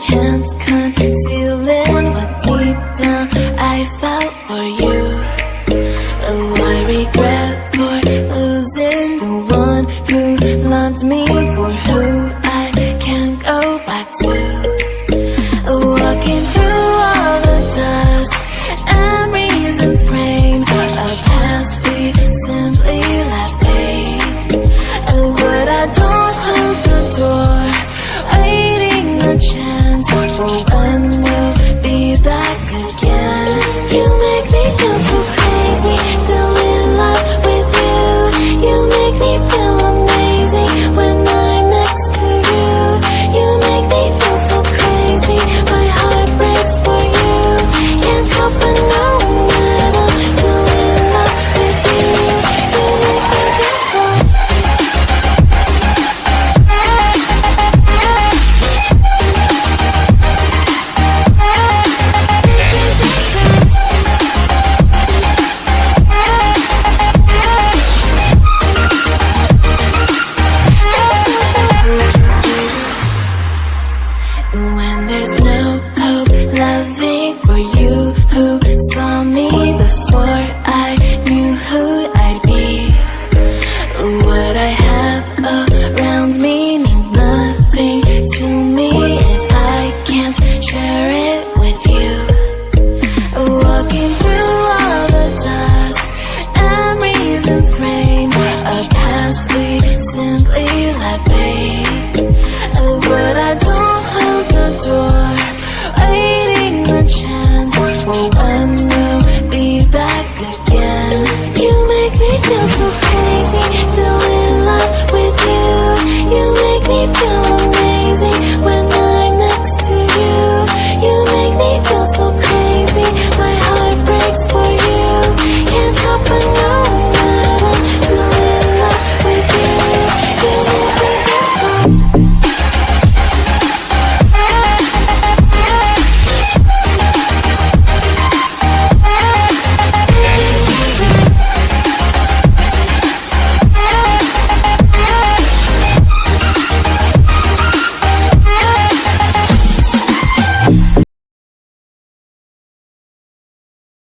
chance concealing what deep down I felt for you. Oh, I regret for losing the one who loved me, for who I can't go back to. Walking through all the dust, memories and frame, a past we simply let fade. But I don't